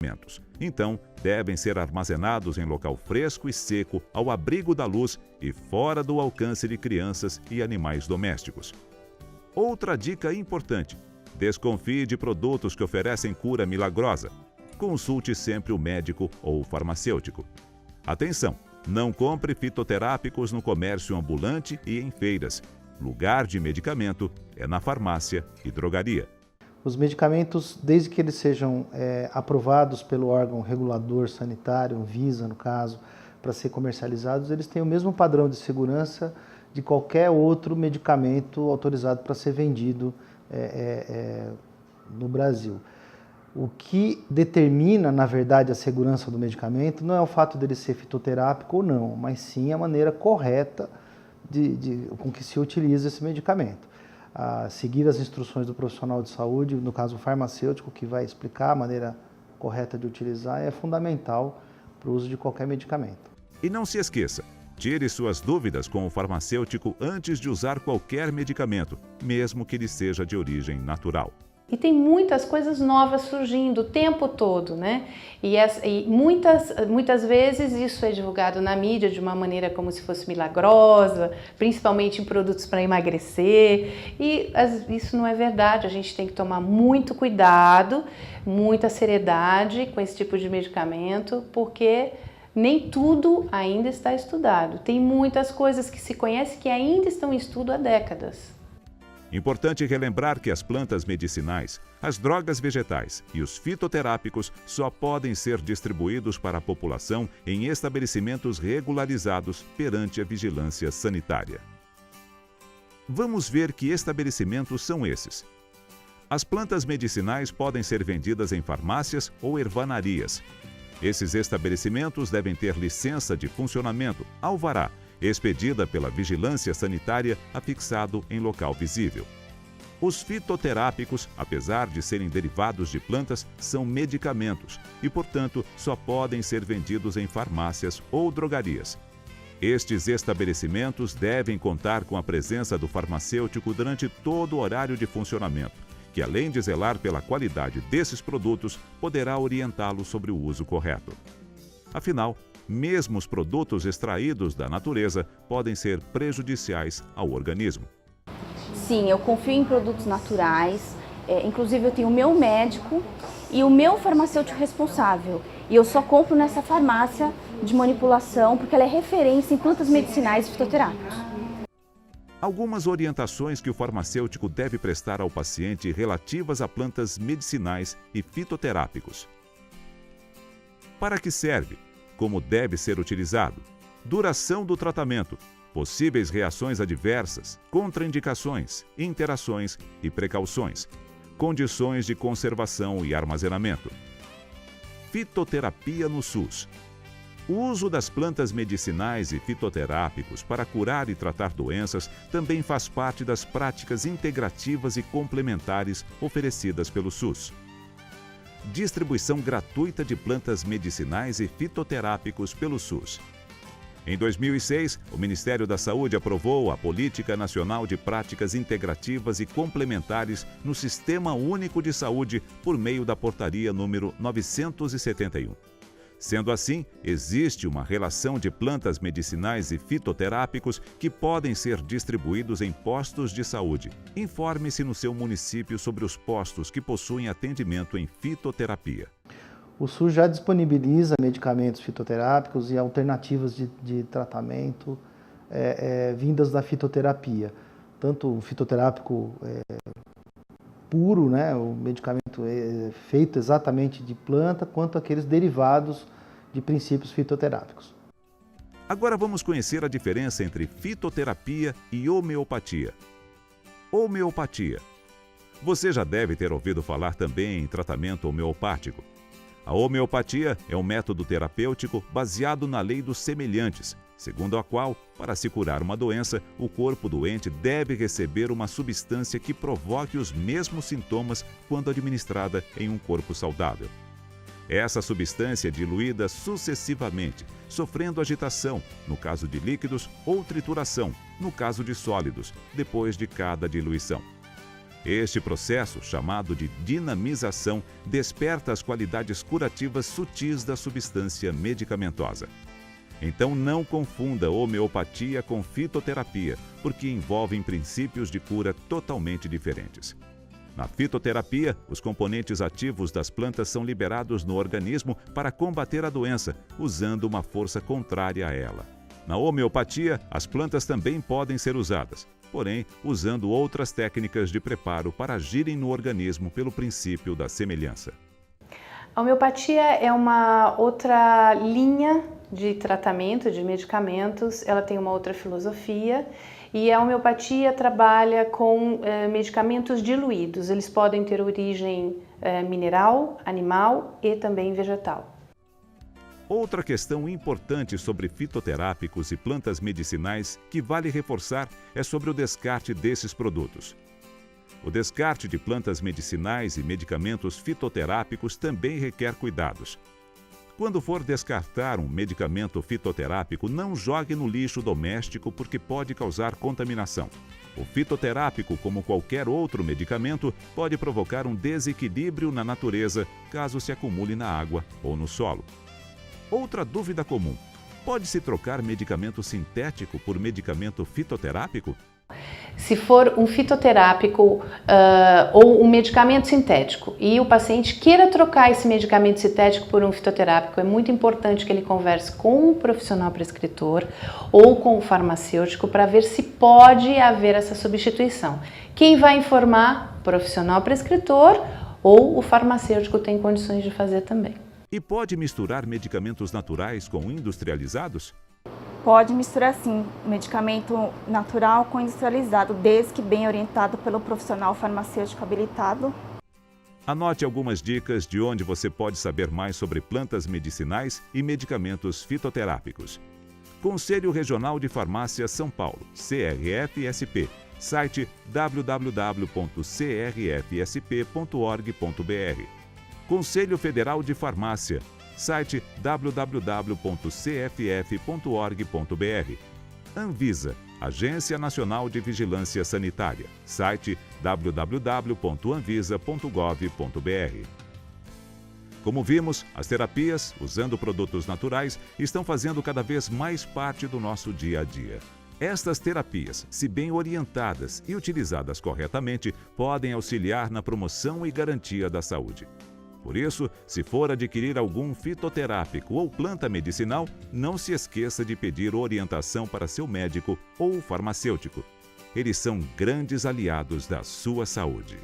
alimentos. Então, devem ser armazenados em local fresco e seco, ao abrigo da luz e fora do alcance de crianças e animais domésticos. Outra dica importante: desconfie de produtos que oferecem cura milagrosa. Consulte sempre o médico ou o farmacêutico. Atenção! Não compre fitoterápicos no comércio ambulante e em feiras. Lugar de medicamento é na farmácia e drogaria. Os medicamentos, desde que eles sejam aprovados pelo órgão regulador sanitário, Anvisa no caso, para ser comercializados, eles têm o mesmo padrão de segurança de qualquer outro medicamento autorizado para ser vendido no Brasil. O que determina, na verdade, a segurança do medicamento não é o fato dele ser fitoterápico ou não, mas sim a maneira correta com que se utiliza esse medicamento. Seguir as instruções do profissional de saúde, no caso o farmacêutico, que vai explicar a maneira correta de utilizar, é fundamental para o uso de qualquer medicamento. E não se esqueça, tire suas dúvidas com o farmacêutico antes de usar qualquer medicamento, mesmo que ele seja de origem natural. E tem muitas coisas novas surgindo o tempo todo, né? E muitas vezes isso é divulgado na mídia de uma maneira como se fosse milagrosa, principalmente em produtos para emagrecer. E isso não é verdade, a gente tem que tomar muito cuidado, muita seriedade com esse tipo de medicamento, porque nem tudo ainda está estudado. Tem muitas coisas que se conhece que ainda estão em estudo há décadas. Importante relembrar que as plantas medicinais, as drogas vegetais e os fitoterápicos só podem ser distribuídos para a população em estabelecimentos regularizados perante a vigilância sanitária. Vamos ver que estabelecimentos são esses. As plantas medicinais podem ser vendidas em farmácias ou ervanarias. Esses estabelecimentos devem ter licença de funcionamento, alvará, expedida pela vigilância sanitária, afixado em local visível. Os fitoterápicos, apesar de serem derivados de plantas, são medicamentos e, portanto, só podem ser vendidos em farmácias ou drogarias. Estes estabelecimentos devem contar com a presença do farmacêutico durante todo o horário de funcionamento, que, além de zelar pela qualidade desses produtos, poderá orientá-lo sobre o uso correto. Afinal, mesmo os produtos extraídos da natureza podem ser prejudiciais ao organismo. Sim, eu confio em produtos naturais, inclusive eu tenho o meu médico e o meu farmacêutico responsável. E eu só compro nessa farmácia de manipulação porque ela é referência em plantas medicinais e fitoterápicos. Algumas orientações que o farmacêutico deve prestar ao paciente relativas a plantas medicinais e fitoterápicos. Para que serve? Como deve ser utilizado, duração do tratamento, possíveis reações adversas, contraindicações, interações e precauções, condições de conservação e armazenamento. Fitoterapia no SUS. O uso das plantas medicinais e fitoterápicos para curar e tratar doenças também faz parte das práticas integrativas e complementares oferecidas pelo SUS. Distribuição gratuita de plantas medicinais e fitoterápicos pelo SUS. Em 2006, o Ministério da Saúde aprovou a Política Nacional de Práticas Integrativas e Complementares no Sistema Único de Saúde por meio da Portaria número 971. Sendo assim, existe uma relação de plantas medicinais e fitoterápicos que podem ser distribuídos em postos de saúde. Informe-se no seu município sobre os postos que possuem atendimento em fitoterapia. O SUS já disponibiliza medicamentos fitoterápicos e alternativas de tratamento vindas da fitoterapia. Tanto o fitoterápico puro, né, o medicamento feito exatamente de planta, quanto aqueles derivados de princípios fitoterápicos. Agora vamos conhecer a diferença entre fitoterapia e homeopatia. Homeopatia. Você já deve ter ouvido falar também em tratamento homeopático. A homeopatia é um método terapêutico baseado na lei dos semelhantes, segundo a qual, para se curar uma doença, o corpo doente deve receber uma substância que provoque os mesmos sintomas quando administrada em um corpo saudável. Essa substância é diluída sucessivamente, sofrendo agitação, no caso de líquidos, ou trituração, no caso de sólidos, depois de cada diluição. Este processo, chamado de dinamização, desperta as qualidades curativas sutis da substância medicamentosa. Então não confunda homeopatia com fitoterapia, porque envolvem princípios de cura totalmente diferentes. Na fitoterapia, os componentes ativos das plantas são liberados no organismo para combater a doença, usando uma força contrária a ela. Na homeopatia, as plantas também podem ser usadas, porém usando outras técnicas de preparo para agirem no organismo pelo princípio da semelhança. A homeopatia é uma outra linha de tratamento, de medicamentos, ela tem uma outra filosofia e a homeopatia trabalha com medicamentos diluídos. Eles podem ter origem mineral, animal e também vegetal. Outra questão importante sobre fitoterápicos e plantas medicinais que vale reforçar é sobre o descarte desses produtos. O descarte de plantas medicinais e medicamentos fitoterápicos também requer cuidados. Quando for descartar um medicamento fitoterápico, não jogue no lixo doméstico porque pode causar contaminação. O fitoterápico, como qualquer outro medicamento, pode provocar um desequilíbrio na natureza caso se acumule na água ou no solo. Outra dúvida comum: pode-se trocar medicamento sintético por medicamento fitoterápico? Se for um fitoterápico ou um medicamento sintético e o paciente queira trocar esse medicamento sintético por um fitoterápico, é muito importante que ele converse com o profissional prescritor ou com o farmacêutico para ver se pode haver essa substituição. Quem vai informar? O profissional prescritor ou o farmacêutico tem condições de fazer também. E pode misturar medicamentos naturais com industrializados? Pode misturar sim, medicamento natural com industrializado, desde que bem orientado pelo profissional farmacêutico habilitado. Anote algumas dicas de onde você pode saber mais sobre plantas medicinais e medicamentos fitoterápicos. Conselho Regional de Farmácia São Paulo, CRFSP, site www.crfsp.org.br. Conselho Federal de Farmácia, site www.cff.org.br. Anvisa, Agência Nacional de Vigilância Sanitária, site www.anvisa.gov.br. Como vimos, as terapias, usando produtos naturais, estão fazendo cada vez mais parte do nosso dia a dia. Estas terapias, se bem orientadas e utilizadas corretamente, podem auxiliar na promoção e garantia da saúde. Por isso, se for adquirir algum fitoterápico ou planta medicinal, não se esqueça de pedir orientação para seu médico ou farmacêutico. Eles são grandes aliados da sua saúde.